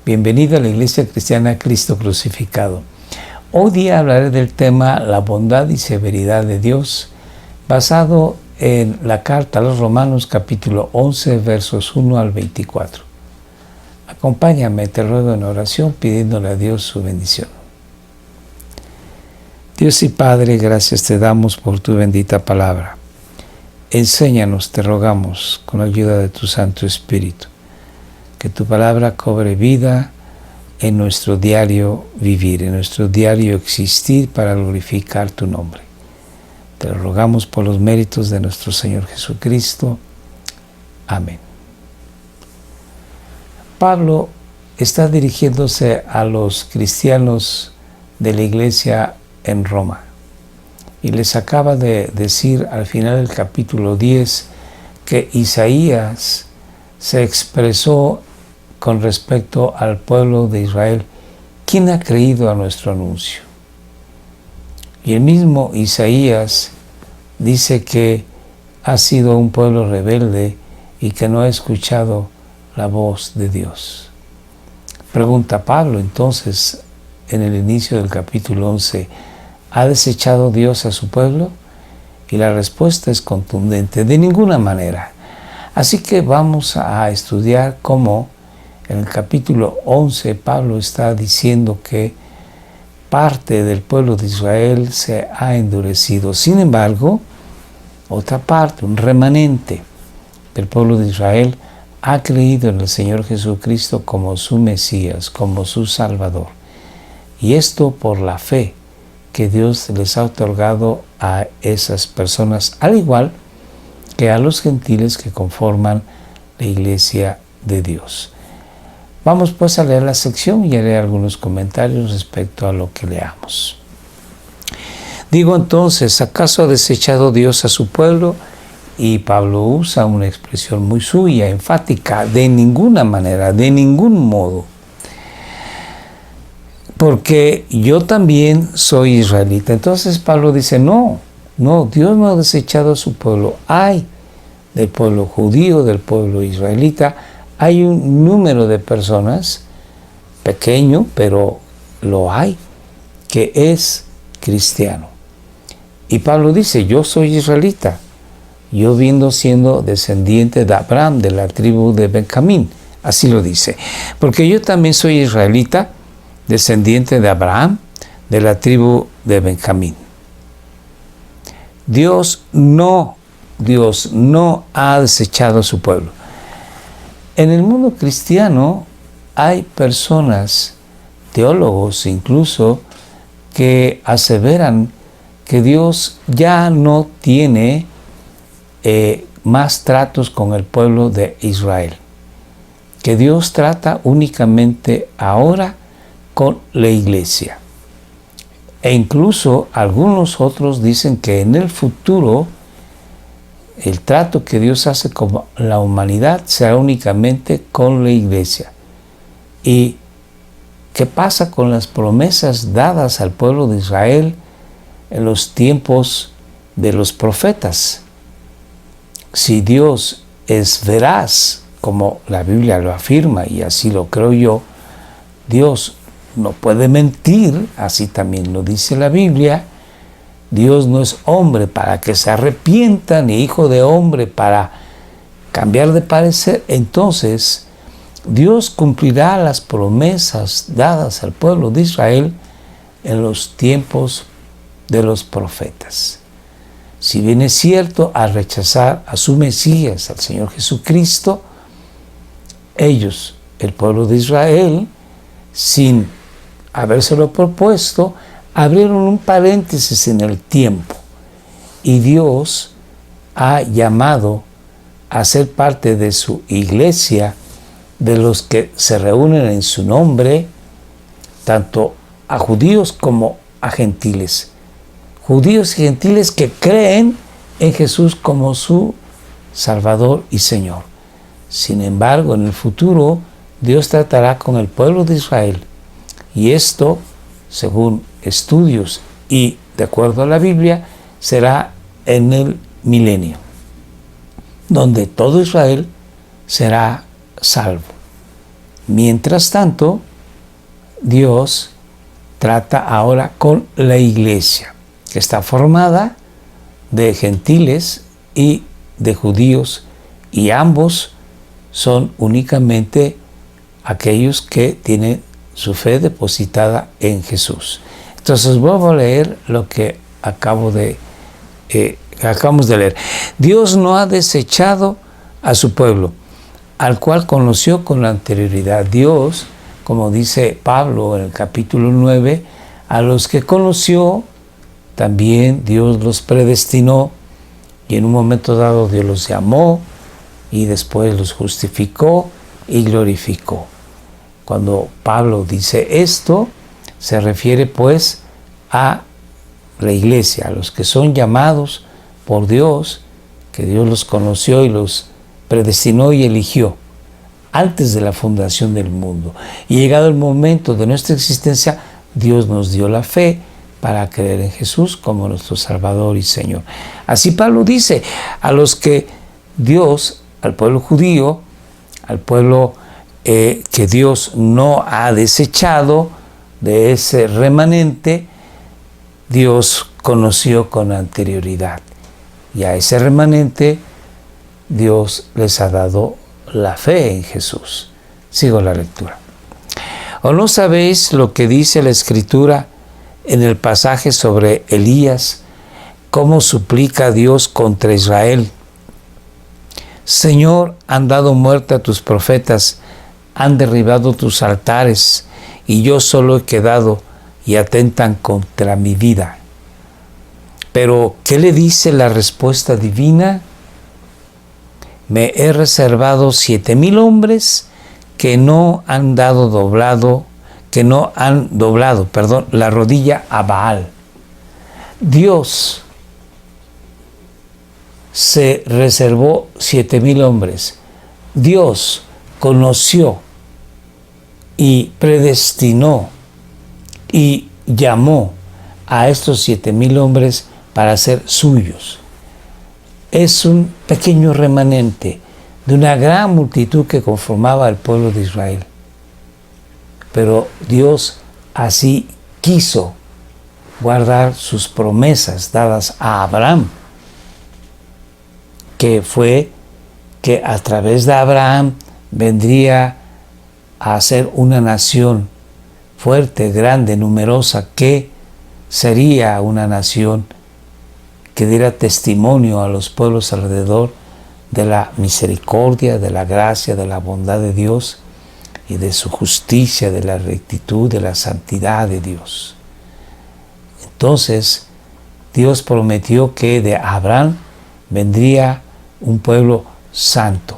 Bienvenido a la Iglesia Cristiana Cristo Crucificado. Hoy día hablaré del tema la bondad y severidad de Dios, basado en la carta a los Romanos capítulo 11, versos 1 al 24. Acompáñame, te ruego en oración, pidiéndole a Dios su bendición. Dios y Padre, gracias te damos por tu bendita palabra. Enséñanos, te rogamos, con la ayuda de tu Santo Espíritu, que tu palabra cobre vida en nuestro diario vivir, en nuestro diario existir para glorificar tu nombre. Te lo rogamos por los méritos de nuestro Señor Jesucristo. Amén. Pablo está dirigiéndose a los cristianos de la iglesia en Roma y les acaba de decir al final del capítulo 10 que Isaías se expresó con respecto al pueblo de Israel. ¿Quién ha creído a nuestro anuncio? Y el mismo Isaías dice que ha sido un pueblo rebelde y que no ha escuchado la voz de Dios. Pregunta Pablo entonces en el inicio del capítulo 11, ¿ha desechado Dios a su pueblo? Y la respuesta es contundente, de ninguna manera. Así que vamos a estudiar cómo en el capítulo 11 Pablo está diciendo que parte del pueblo de Israel se ha endurecido. Sin embargo, otra parte, un remanente del pueblo de Israel, ha creído en el Señor Jesucristo como su Mesías, como su Salvador. Y esto por la fe que Dios les ha otorgado a esas personas, al igual que a los gentiles que conforman la iglesia de Dios. Vamos pues a leer la sección y haré algunos comentarios respecto a lo que leamos. Digo entonces, ¿acaso ha desechado Dios a su pueblo? Y Pablo usa una expresión muy suya, enfática, de ninguna manera, de ningún modo. Porque yo también soy israelita. Entonces Pablo dice, no, Dios no ha desechado a su pueblo. Hay del pueblo judío, del pueblo israelita, hay un número de personas, pequeño, pero lo hay, que es cristiano. Y Pablo dice, yo soy israelita, yo viendo siendo descendiente de Abraham, de la tribu de Benjamín. Así lo dice. Porque yo también soy israelita, descendiente de Abraham, de la tribu de Benjamín. Dios no ha desechado a su pueblo. En el mundo cristiano hay personas, teólogos incluso, que aseveran que Dios ya no tiene más tratos con el pueblo de Israel, que Dios trata únicamente ahora con la iglesia. E incluso algunos otros dicen que en el futuro el trato que Dios hace con la humanidad será únicamente con la iglesia. ¿Y qué pasa con las promesas dadas al pueblo de Israel en los tiempos de los profetas? Si Dios es veraz, como la Biblia lo afirma, y así lo creo yo, Dios no puede mentir, así también lo dice la Biblia. Dios no es hombre para que se arrepienta, ni hijo de hombre para cambiar de parecer. Entonces, Dios cumplirá las promesas dadas al pueblo de Israel en los tiempos de los profetas. Si bien es cierto, al rechazar a su Mesías, al Señor Jesucristo, ellos, el pueblo de Israel, sin habérselo propuesto, abrieron un paréntesis en el tiempo y Dios ha llamado a ser parte de su iglesia, de los que se reúnen en su nombre, tanto a judíos como a gentiles. Judíos y gentiles que creen en Jesús como su Salvador y Señor. Sin embargo, en el futuro, Dios tratará con el pueblo de Israel. Y esto, según estudios y de acuerdo a la Biblia, será en el milenio, donde todo Israel será salvo. Mientras tanto, Dios trata ahora con la iglesia, que está formada de gentiles y de judíos, y ambos son únicamente aquellos que tienen su fe depositada en Jesús. Entonces vuelvo a leer lo que acabamos de leer. Dios no ha desechado a su pueblo, al cual conoció con anterioridad. Dios, como dice Pablo en el capítulo 9, a los que conoció, también Dios los predestinó, y en un momento dado Dios los llamó, y después los justificó y glorificó. Cuando Pablo dice esto, se refiere pues a la iglesia, a los que son llamados por Dios, que Dios los conoció y los predestinó y eligió antes de la fundación del mundo. Y llegado el momento de nuestra existencia, Dios nos dio la fe para creer en Jesús como nuestro Salvador y Señor. Así Pablo dice, a los que Dios, al pueblo judío, al pueblo que Dios no ha desechado, de ese remanente, Dios conoció con anterioridad. Y a ese remanente, Dios les ha dado la fe en Jesús. Sigo la lectura. ¿O no sabéis lo que dice la Escritura en el pasaje sobre Elías, cómo suplica a Dios contra Israel? Señor, han dado muerte a tus profetas, han derribado tus altares, y yo solo he quedado, y atentan contra mi vida. Pero, ¿qué le dice la respuesta divina? Me he reservado 7,000 hombres que no han doblado la rodilla a Baal. Dios se reservó 7,000 hombres. Dios conoció y predestinó y llamó a estos 7,000 hombres para ser suyos. Es un pequeño remanente de una gran multitud que conformaba el pueblo de Israel. Pero Dios así quiso guardar sus promesas dadas a Abraham, que fue que a través de Abraham vendría a ser una nación fuerte, grande, numerosa, que sería una nación que diera testimonio a los pueblos alrededor de la misericordia, de la gracia, de la bondad de Dios y de su justicia, de la rectitud, de la santidad de Dios. Entonces, Dios prometió que de Abraham vendría un pueblo santo,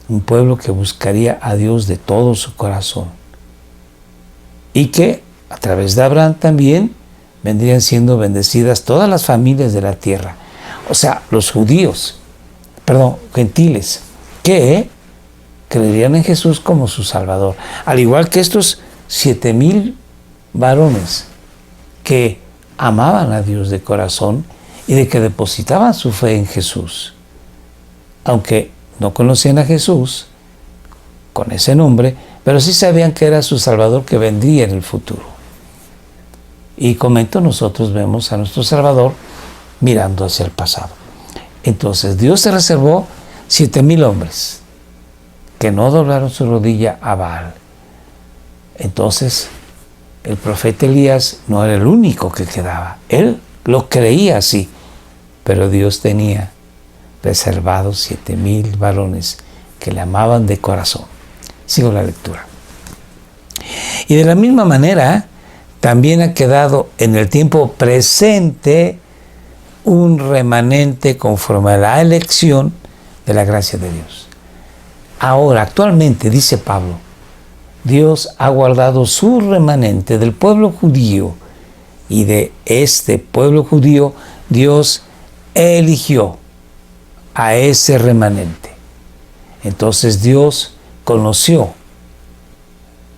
un pueblo que buscaría a Dios de todo su corazón, y que a través de Abraham también vendrían siendo bendecidas todas las familias de la tierra, o sea, los gentiles, que creerían en Jesús como su Salvador, al igual que estos 7,000 varones que amaban a Dios de corazón y de que depositaban su fe en Jesús, aunque no conocían a Jesús con ese nombre, pero sí sabían que era su Salvador que vendría en el futuro. Y comento, nosotros vemos a nuestro Salvador mirando hacia el pasado. Entonces Dios se reservó 7,000 hombres que no doblaron su rodilla a Baal. Entonces el profeta Elías no era el único que quedaba. Él lo creía así, pero Dios tenía reservados 7,000 varones que le amaban de corazón. Sigo la lectura. Y de la misma manera, también ha quedado en el tiempo presente un remanente conforme a la elección de la gracia de Dios. Ahora, actualmente, dice Pablo, Dios ha guardado su remanente del pueblo judío, y de este pueblo judío Dios eligió a ese remanente. Entonces Dios conoció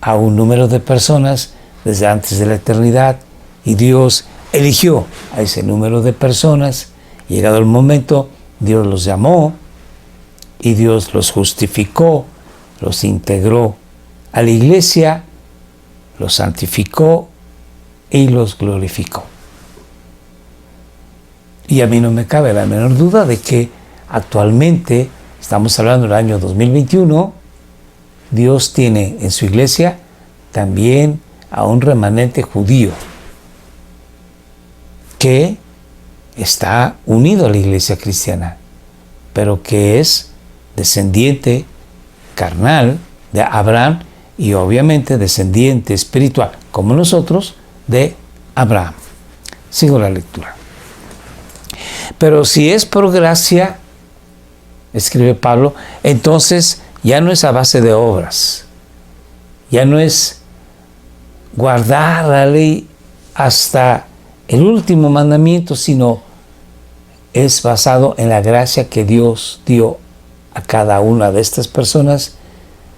a un número de personas desde antes de la eternidad, y Dios eligió a ese número de personas. Llegado el momento, Dios los llamó y Dios los justificó, los integró a la iglesia, los santificó y los glorificó. Y a mí no me cabe la menor duda de que actualmente, estamos hablando del año 2021, Dios tiene en su iglesia también a un remanente judío que está unido a la iglesia cristiana, pero que es descendiente carnal de Abraham y obviamente descendiente espiritual, como nosotros, de Abraham. Sigo la lectura. Pero si es por gracia, escribe Pablo, entonces ya no es a base de obras, ya no es guardar la ley hasta el último mandamiento, sino es basado en la gracia que Dios dio a cada una de estas personas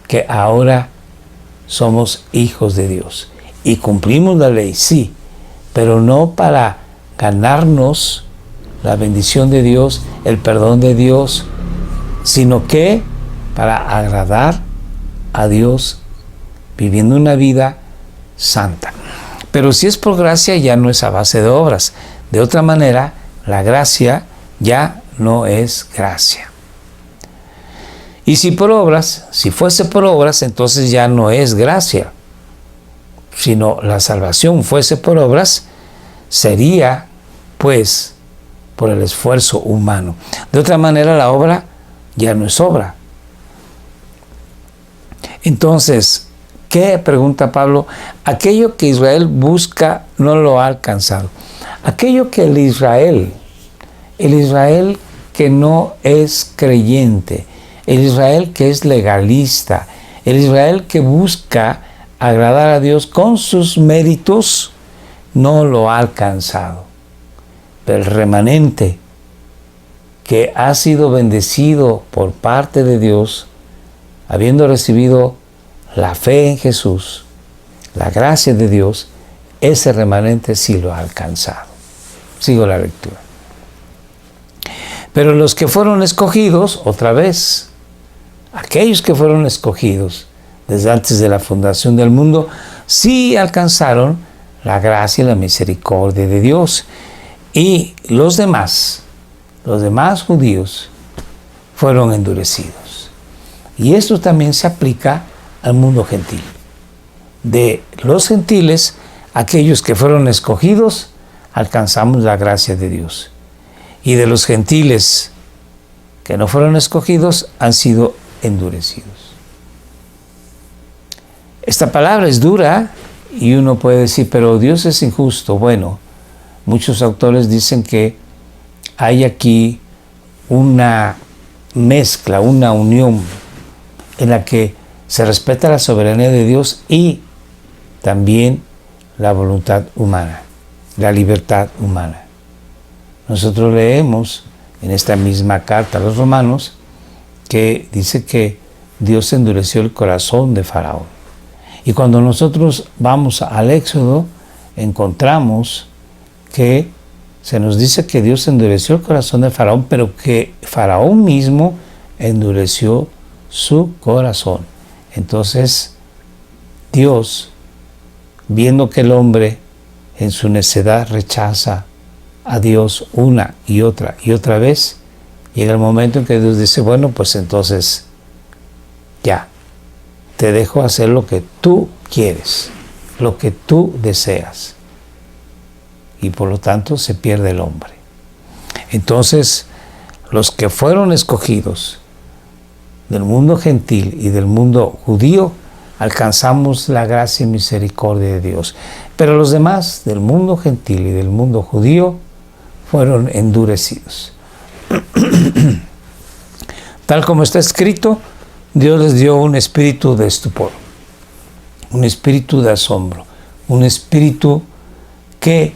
que ahora somos hijos de Dios. Y cumplimos la ley, sí, pero no para ganarnos la bendición de Dios, el perdón de Dios, sino que para agradar a Dios viviendo una vida santa. Pero si es por gracia, ya no es a base de obras. De otra manera, la gracia ya no es gracia. Y si por obras, si fuese por obras, entonces ya no es gracia, sino la salvación fuese por obras, sería pues por el esfuerzo humano. De otra manera, la obra ya no es obra. Entonces, ¿qué? Pregunta Pablo. Aquello que Israel busca no lo ha alcanzado. Aquello que el Israel que no es creyente, el Israel que es legalista, el Israel que busca agradar a Dios con sus méritos, no lo ha alcanzado. Pero el remanente que ha sido bendecido por parte de Dios, habiendo recibido la fe en Jesús, la gracia de Dios, ese remanente sí lo ha alcanzado. Sigo la lectura. Pero los que fueron escogidos, otra vez, aquellos que fueron escogidos desde antes de la fundación del mundo, sí alcanzaron la gracia y la misericordia de Dios. Y los demás judíos, fueron endurecidos. Y esto también se aplica al mundo gentil. De los gentiles, aquellos que fueron escogidos, alcanzamos la gracia de Dios. Y de los gentiles que no fueron escogidos, han sido endurecidos. Esta palabra es dura y uno puede decir, pero Dios es injusto. Bueno, muchos autores dicen que hay aquí una mezcla, una unión en la que se respeta la soberanía de Dios y también la voluntad humana, la libertad humana. Nosotros leemos en esta misma carta a los romanos que dice que Dios endureció el corazón de Faraón. Y cuando nosotros vamos al Éxodo, encontramos que se nos dice que Dios endureció el corazón de Faraón, pero que Faraón mismo endureció su corazón. Entonces, Dios, viendo que el hombre en su necedad rechaza a Dios una y otra vez, llega el momento en que Dios dice, bueno, pues entonces ya, te dejo hacer lo que tú quieres, lo que tú deseas. Y por lo tanto se pierde el hombre. Entonces, los que fueron escogidos del mundo gentil y del mundo judío, alcanzamos la gracia y misericordia de Dios. Pero los demás del mundo gentil y del mundo judío fueron endurecidos. Tal como está escrito, Dios les dio un espíritu de estupor, un espíritu de asombro, un espíritu que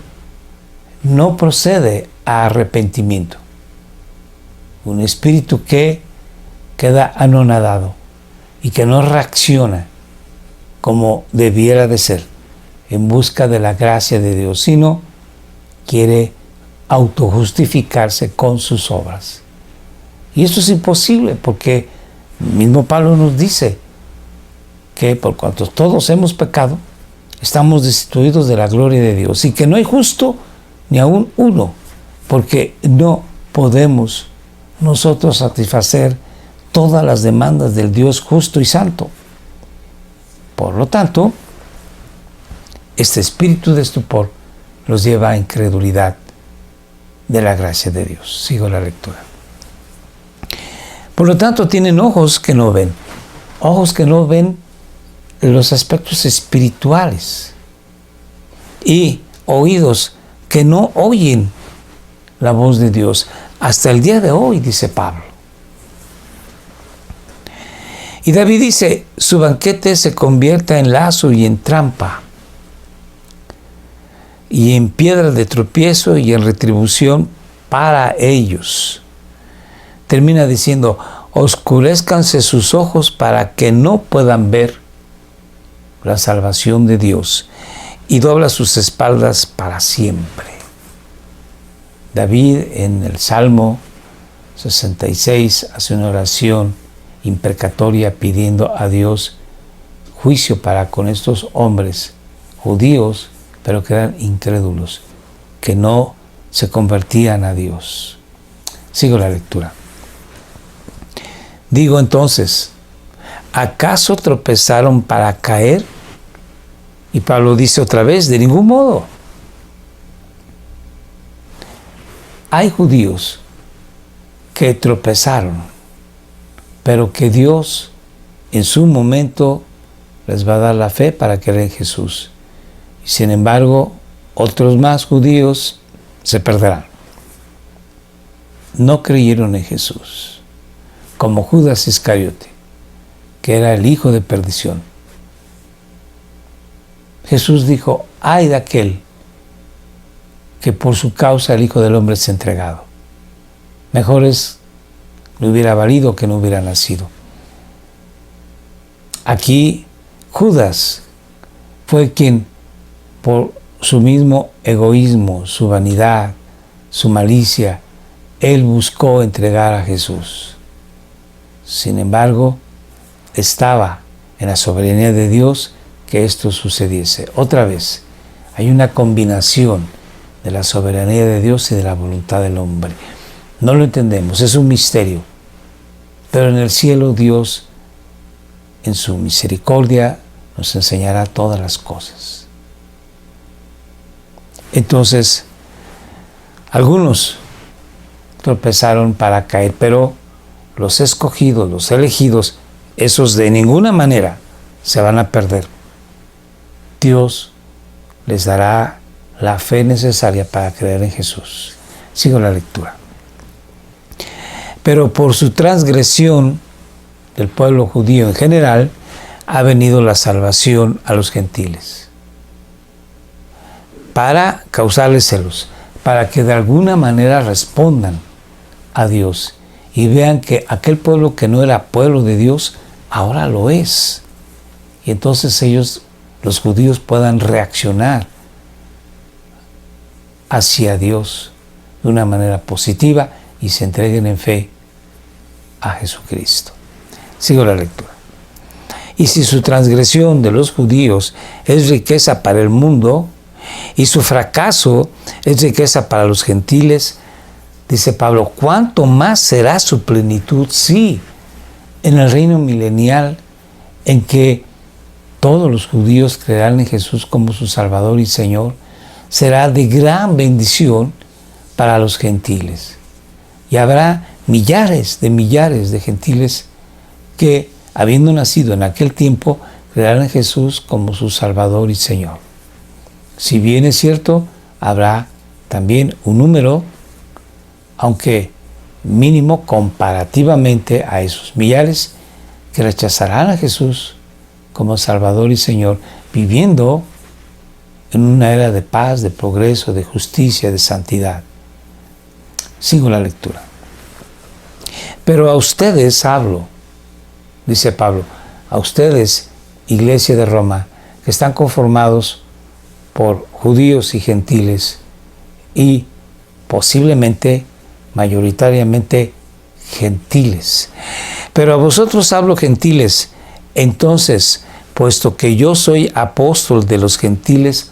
no procede a arrepentimiento, un espíritu que queda anonadado y que no reacciona como debiera de ser en busca de la gracia de Dios, sino quiere autojustificarse con sus obras. Y esto es imposible porque mismo Pablo nos dice que por cuanto todos hemos pecado, estamos destituidos de la gloria de Dios y que no hay justo ni aún uno, porque no podemos nosotros satisfacer todas las demandas del Dios justo y santo. Por lo tanto, este espíritu de estupor los lleva a incredulidad de la gracia de Dios. Sigo la lectura. Por lo tanto, tienen ojos que no ven los aspectos espirituales y oídos que no oyen la voz de Dios hasta el día de hoy, dice Pablo. Y David dice, su banquete se convierta en lazo y en trampa, y en piedra de tropiezo y en retribución para ellos. Termina diciendo, oscurézcanse sus ojos para que no puedan ver la salvación de Dios, y dobla sus espaldas para siempre. David en el Salmo 66 hace una oración imprecatoria pidiendo a Dios juicio para con estos hombres judíos, pero que eran incrédulos, que no se convertían a Dios. Sigo la lectura. Digo entonces, ¿acaso tropezaron para caer? Y Pablo dice otra vez, de ningún modo. Hay judíos que tropezaron, pero que Dios en su momento les va a dar la fe para creer en Jesús. Y sin embargo, otros más judíos se perderán. No creyeron en Jesús, como Judas Iscariote, que era el hijo de perdición. Jesús dijo, ay de aquel que por su causa el Hijo del Hombre es entregado. Mejor le hubiera valido que no hubiera nacido. Aquí Judas fue quien, por su mismo egoísmo, su vanidad, su malicia, él buscó entregar a Jesús. Sin embargo, estaba en la soberanía de Dios que esto sucediese. Otra vez, hay una combinación de la soberanía de Dios y de la voluntad del hombre. No lo entendemos, es un misterio. Pero en el cielo Dios, en su misericordia, nos enseñará todas las cosas. Entonces, algunos tropezaron para caer, pero los escogidos, los elegidos, esos de ninguna manera se van a perder. Dios les dará la fe necesaria para creer en Jesús. Sigo la lectura. Pero por su transgresión del pueblo judío en general, ha venido la salvación a los gentiles, para causarles celos, para que de alguna manera respondan a Dios y vean que aquel pueblo que no era pueblo de Dios, ahora lo es. Y entonces ellos, los judíos, puedan reaccionar hacia Dios de una manera positiva y se entreguen en fe a Jesucristo. Sigo la lectura. Y si su transgresión de los judíos es riqueza para el mundo y su fracaso es riqueza para los gentiles, dice Pablo, ¿cuánto más será su plenitud? Sí, en el reino milenial en que todos los judíos creerán en Jesús como su Salvador y Señor, será de gran bendición para los gentiles. Y habrá millares de gentiles que, habiendo nacido en aquel tiempo, creerán en Jesús como su Salvador y Señor. Si bien es cierto, habrá también un número, aunque mínimo comparativamente a esos millares, que rechazarán a Jesús como Salvador y Señor, viviendo en una era de paz, de progreso, de justicia, de santidad. Sigo la lectura. Pero a ustedes hablo, dice Pablo, a ustedes, Iglesia de Roma, que están conformados por judíos y gentiles y posiblemente, mayoritariamente, gentiles. Pero a vosotros hablo, gentiles. Entonces, puesto que yo soy apóstol de los gentiles,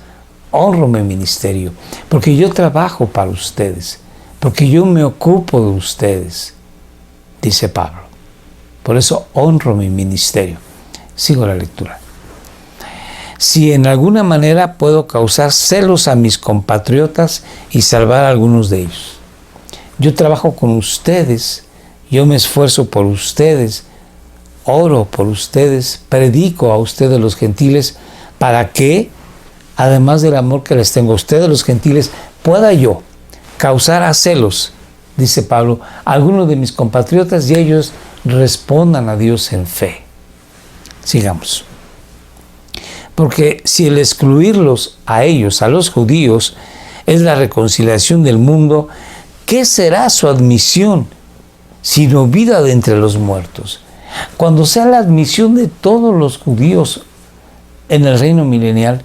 honro mi ministerio, porque yo trabajo para ustedes, porque yo me ocupo de ustedes, dice Pablo. Por eso honro mi ministerio. Sigo la lectura. Si en alguna manera puedo causar celos a mis compatriotas y salvar a algunos de ellos. Yo trabajo con ustedes, yo me esfuerzo por ustedes, oro por ustedes, predico a ustedes los gentiles, para que, además del amor que les tengo a ustedes los gentiles, pueda yo causar a celos, dice Pablo, a algunos de mis compatriotas y ellos respondan a Dios en fe. Sigamos. Porque si el excluirlos a ellos, a los judíos, es la reconciliación del mundo, ¿qué será su admisión sino vida de entre los muertos? Cuando sea la admisión de todos los judíos en el reino milenial,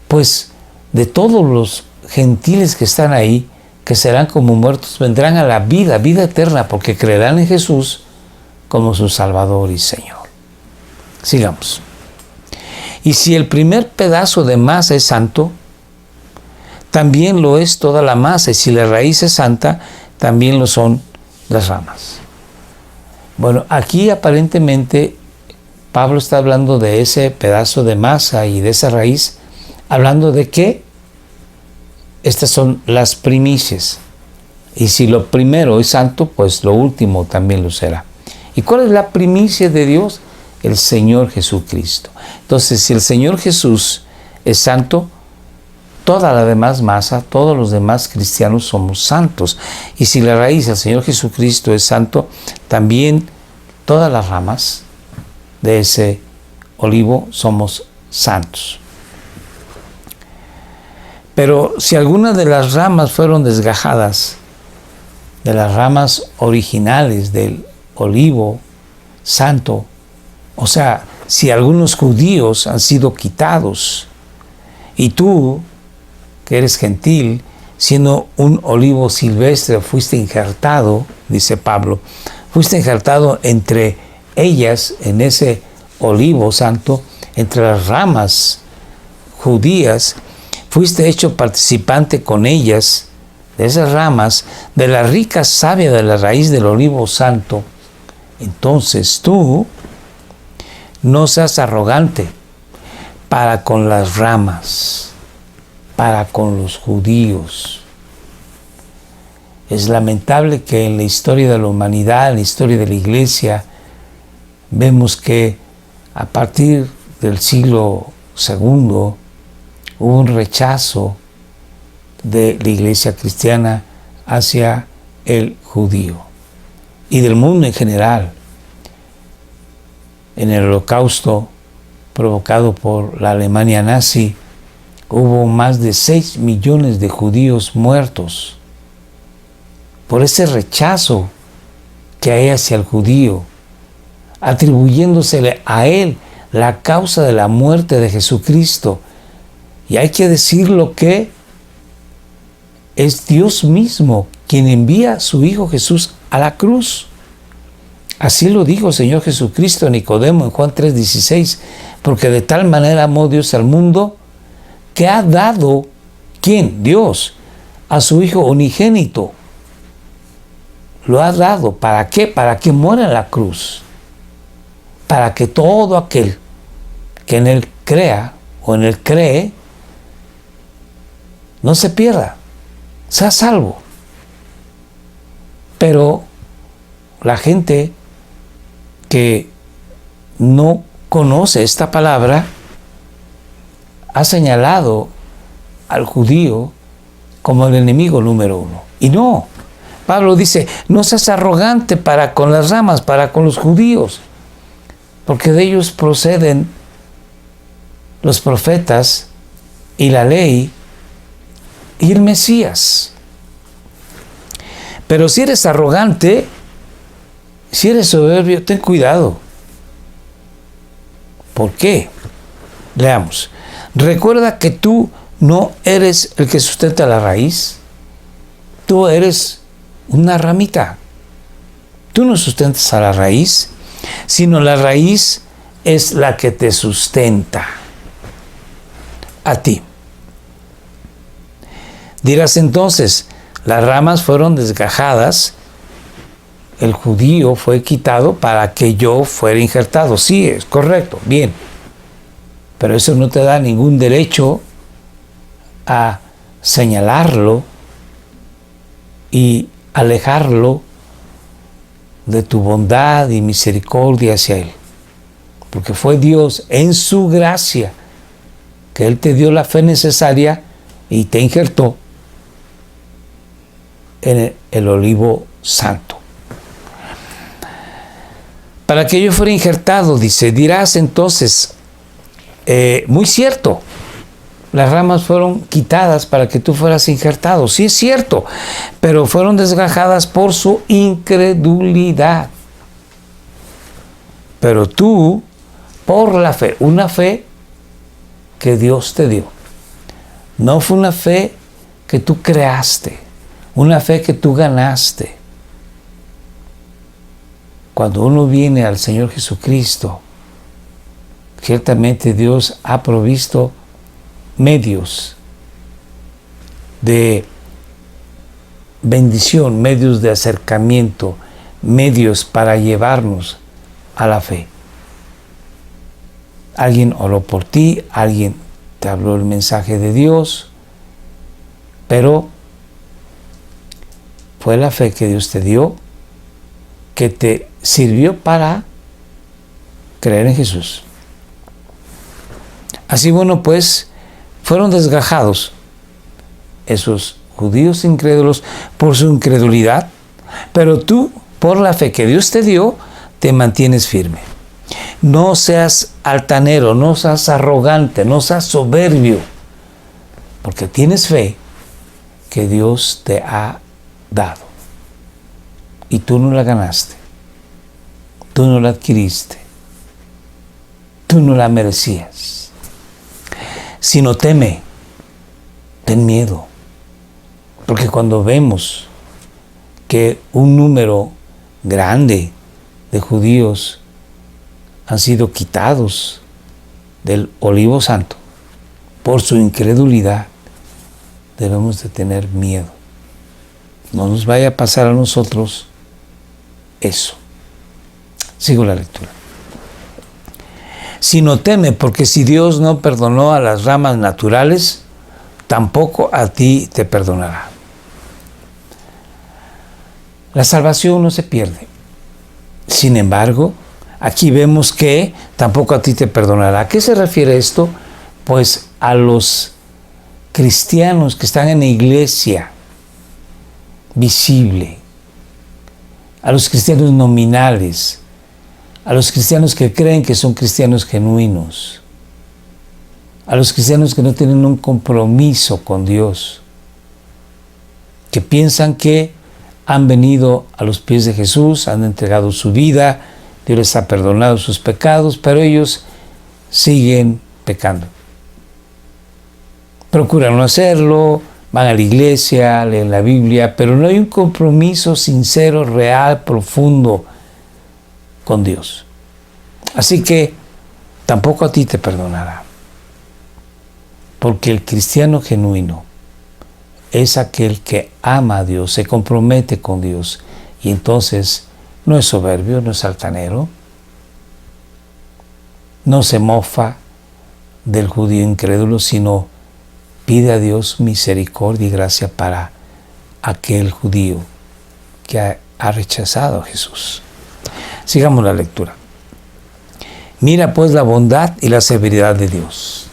pues de todos los gentiles que están ahí, que serán como muertos, vendrán a la vida eterna, porque creerán en Jesús como su Salvador y Señor. Sigamos. Y si el primer pedazo de masa es santo, también lo es toda la masa, y si la raíz es santa, también lo son las ramas. Bueno, aquí aparentemente Pablo está hablando de ese pedazo de masa y de esa raíz, hablando de que estas son las primicias. Y si lo primero es santo, pues lo último también lo será. ¿Y cuál es la primicia de Dios? El Señor Jesucristo. Entonces, si el Señor Jesús es santo, toda la demás masa, todos los demás cristianos somos santos. Y si la raíz del Señor Jesucristo es santo, también todas las ramas de ese olivo somos santos. Pero si algunas de las ramas fueron desgajadas, de las ramas originales del olivo santo, o sea, si algunos judíos han sido quitados y tú, que eres gentil, siendo un olivo silvestre, fuiste injertado, dice Pablo, fuiste injertado entre ellas, en ese olivo santo, entre las ramas judías, fuiste hecho participante con ellas, de esas ramas, de la rica savia de la raíz del olivo santo. Entonces tú no seas arrogante para con las ramas, para con los judíos. Es lamentable que en la historia de la humanidad, en la historia de la iglesia, vemos que a partir del siglo II hubo un rechazo de la iglesia cristiana hacia el judío y del mundo en general. En el Holocausto provocado por la Alemania nazi, hubo más de 6 millones de judíos muertos por ese rechazo que hay hacia el judío, atribuyéndosele a él la causa de la muerte de Jesucristo. Y hay que decirlo que es Dios mismo quien envía a su Hijo Jesús a la cruz. Así lo dijo el Señor Jesucristo a Nicodemo en Juan 3:16, porque de tal manera amó Dios al mundo que ha dado, ¿quién? Dios, a su Hijo unigénito. Lo ha dado, ¿para qué? Para que muera en la cruz. Para que todo aquel que en Él crea o en Él cree, no se pierda, sea salvo. Pero la gente que no conoce esta palabra ha señalado al judío como el enemigo número uno. Y no, Pablo dice, no seas arrogante para con las ramas, para con los judíos, porque de ellos proceden los profetas y la ley y el Mesías. Pero si eres arrogante, si eres soberbio, ten cuidado. ¿Por qué? Leamos. Recuerda que tú no eres el que sustenta la raíz. Tú eres una ramita. Tú no sustentas a la raíz, sino la raíz es la que te sustenta a ti. Dirás entonces, las ramas fueron desgajadas, el judío fue quitado para que yo fuera injertado. Sí, es correcto, bien. Pero eso no te da ningún derecho a señalarlo y alejarlo de tu bondad y misericordia hacia Él. Porque fue Dios en su gracia que Él te dio la fe necesaria y te injertó en el olivo santo. Para que yo fuera injertado, dice, dirás entonces, muy cierto, las ramas fueron quitadas para que tú fueras injertado. Sí es cierto, pero fueron desgajadas por su incredulidad. Pero tú, por la fe, una fe que Dios te dio. No fue una fe que tú creaste, una fe que tú ganaste. Cuando uno viene al Señor Jesucristo, ciertamente Dios ha provisto medios de bendición, medios de acercamiento, medios para llevarnos a la fe. Alguien oró por ti, alguien te habló el mensaje de Dios, pero fue la fe que Dios te dio que te sirvió para creer en Jesús. Así, bueno, pues fueron desgajados esos judíos incrédulos por su incredulidad, pero tú, por la fe que Dios te dio, te mantienes firme. No seas altanero, no seas arrogante, no seas soberbio, porque tienes fe que Dios te ha dado. Y tú no la ganaste, tú no la adquiriste, tú no la merecías. Si no teme, ten miedo, porque cuando vemos que un número grande de judíos han sido quitados del olivo santo por su incredulidad, debemos de tener miedo. No nos vaya a pasar a nosotros eso. Sigo la lectura. Si no teme, porque si Dios no perdonó a las ramas naturales, tampoco a ti te perdonará. La salvación no se pierde. Sin embargo, aquí vemos que tampoco a ti te perdonará. ¿A qué se refiere esto? Pues a los cristianos que están en la iglesia visible, a los cristianos nominales, a los cristianos que creen que son cristianos genuinos, a los cristianos que no tienen un compromiso con Dios, que piensan que han venido a los pies de Jesús, han entregado su vida, Dios les ha perdonado sus pecados, pero ellos siguen pecando. Procuran no hacerlo, van a la iglesia, leen la Biblia, pero no hay un compromiso sincero, real, profundo con Dios. Así que tampoco a ti te perdonará. Porque el cristiano genuino es aquel que ama a Dios, se compromete con Dios y entonces no es soberbio, no es altanero, no se mofa del judío incrédulo, sino pide a Dios misericordia y gracia para aquel judío que ha rechazado a Jesús. Sigamos la lectura. Mira pues la bondad y la severidad de Dios.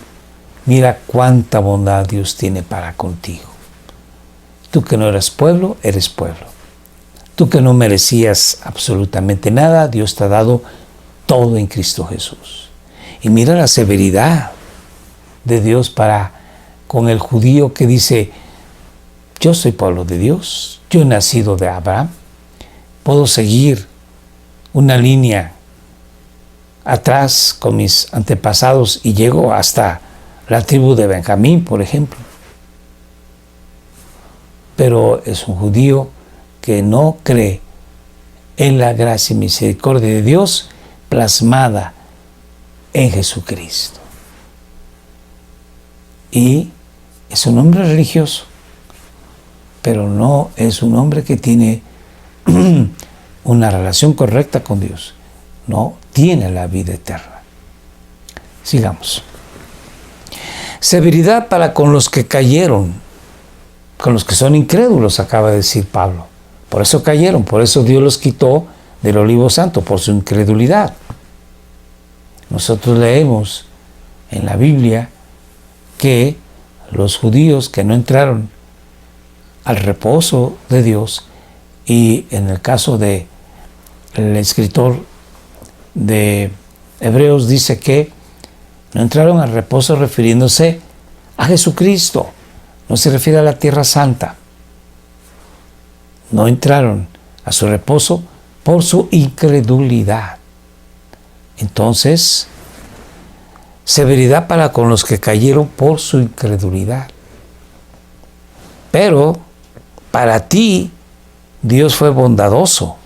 Mira cuánta bondad Dios tiene para contigo. Tú que no eras pueblo, eres pueblo. Tú que no merecías absolutamente nada, Dios te ha dado todo en Cristo Jesús. Y mira la severidad de Dios para con el judío que dice, yo soy pueblo de Dios, yo he nacido de Abraham, puedo seguir una línea atrás con mis antepasados y llego hasta la tribu de Benjamín, por ejemplo. Pero es un judío que no cree en la gracia y misericordia de Dios plasmada en Jesucristo. Y es un hombre religioso, pero no es un hombre que tiene una relación correcta con Dios. No tiene la vida eterna. Sigamos. Severidad para con los que cayeron, con los que son incrédulos, acaba de decir Pablo. Por eso cayeron, por eso Dios los quitó del olivo santo, por su incredulidad. Nosotros leemos en la Biblia que los judíos que no entraron al reposo de Dios, y en el caso de el escritor de Hebreos dice que no entraron al reposo refiriéndose a Jesucristo, no se refiere a la tierra santa. No entraron a su reposo por su incredulidad. Entonces, severidad para con los que cayeron por su incredulidad. Pero para ti Dios fue bondadoso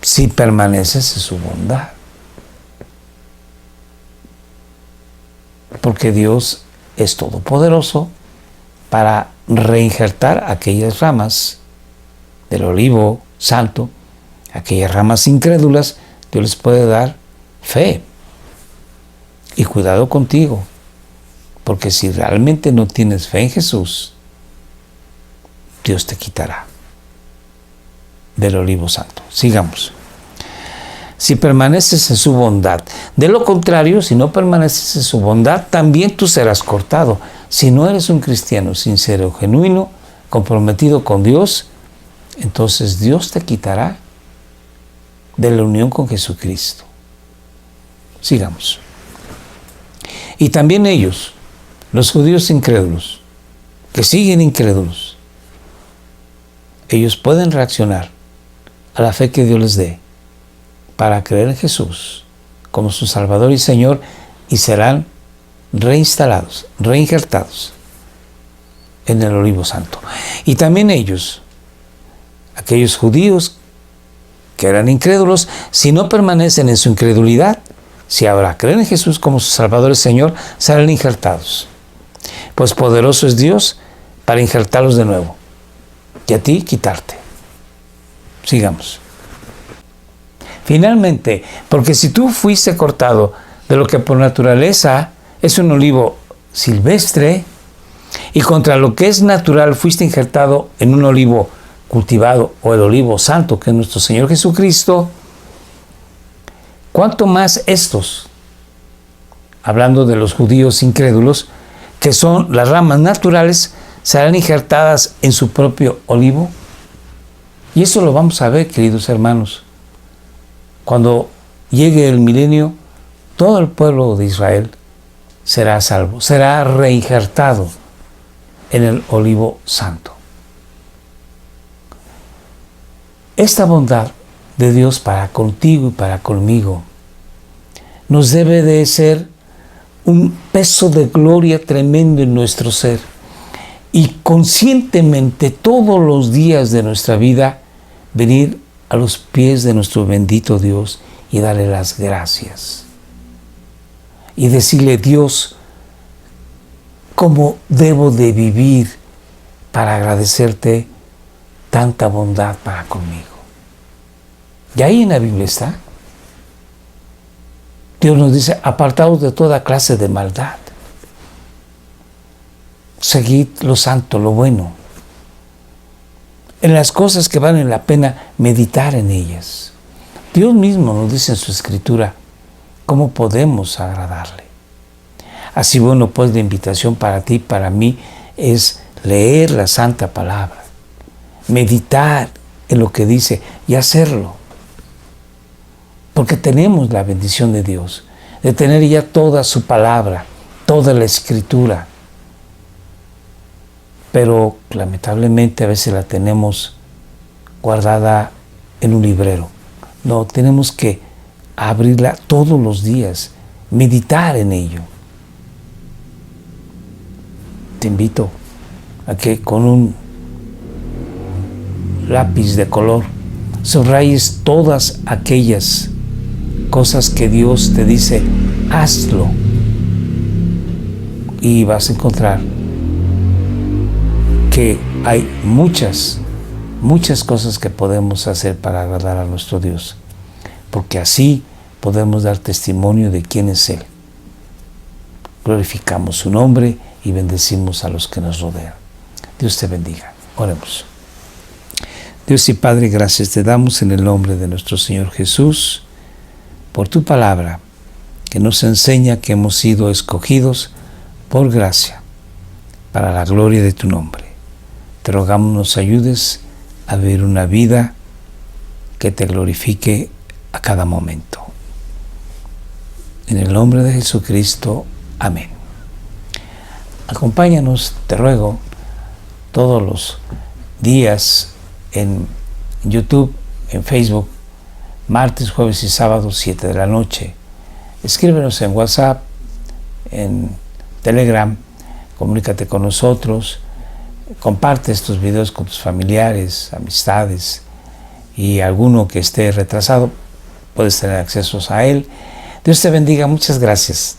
si permaneces en su bondad. Porque Dios es todopoderoso para reinjertar aquellas ramas del olivo santo, aquellas ramas incrédulas. Dios les puede dar fe. Y cuidado contigo, porque si realmente no tienes fe en Jesús, Dios te quitará del olivo santo. Sigamos. Si permaneces en su bondad. De lo contrario, si no permaneces en su bondad, también tú serás cortado. Si no eres un cristiano sincero, genuino, comprometido con Dios, entonces Dios te quitará de la unión con Jesucristo. Sigamos. Y también ellos, los judíos incrédulos, que siguen incrédulos, ellos pueden reaccionar a la fe que Dios les dé para creer en Jesús como su Salvador y Señor, y serán reinstalados, reinjertados en el olivo santo. Y también ellos, aquellos judíos que eran incrédulos, si no permanecen en su incredulidad, si ahora creen en Jesús como su Salvador y Señor, serán injertados. Pues poderoso es Dios para injertarlos de nuevo y a ti quitarte. Sigamos. Finalmente, porque si tú fuiste cortado de lo que por naturaleza es un olivo silvestre, y contra lo que es natural fuiste injertado en un olivo cultivado, o el olivo santo, que es nuestro Señor Jesucristo, ¿cuánto más estos, hablando de los judíos incrédulos, que son las ramas naturales, serán injertadas en su propio olivo? Y eso lo vamos a ver, queridos hermanos. Cuando llegue el milenio, todo el pueblo de Israel será salvo, será reinjertado en el olivo santo. Esta bondad de Dios para contigo y para conmigo nos debe de ser un peso de gloria tremendo en nuestro ser, y conscientemente todos los días de nuestra vida venir a los pies de nuestro bendito Dios y darle las gracias y decirle: Dios, ¿cómo debo de vivir para agradecerte tanta bondad para conmigo? Y ahí en la Biblia está. Dios nos dice: apartaos de toda clase de maldad. Seguid lo santo, lo bueno. En las cosas que valen la pena, meditar en ellas. Dios mismo nos dice en su Escritura cómo podemos agradarle. Así, bueno, pues la invitación para ti, para mí, es leer la Santa Palabra, meditar en lo que dice y hacerlo. Porque tenemos la bendición de Dios, de tener ya toda su palabra, toda la Escritura. Pero lamentablemente a veces la tenemos guardada en un librero. No, tenemos que abrirla todos los días, meditar en ello. Te invito a que con un lápiz de color subrayes todas aquellas cosas que Dios te dice, hazlo. Y vas a encontrar que hay muchas cosas que podemos hacer para agradar a nuestro Dios, porque así podemos dar testimonio de quién es Él. Glorificamos su nombre y bendecimos a los que nos rodean. Dios te bendiga. Oremos. Dios y Padre, gracias te damos en el nombre de nuestro Señor Jesús por tu palabra que nos enseña que hemos sido escogidos por gracia para la gloria de tu nombre. Te rogamos nos ayudes a vivir una vida que te glorifique a cada momento. En el nombre de Jesucristo, amén. Acompáñanos, te ruego, todos los días en YouTube, en Facebook, martes, jueves y sábados, 7 de la noche. Escríbenos en WhatsApp, en Telegram, comunícate con nosotros, comparte estos videos con tus familiares, amistades, y alguno que esté retrasado, puedes tener acceso a él. Dios te bendiga, muchas gracias.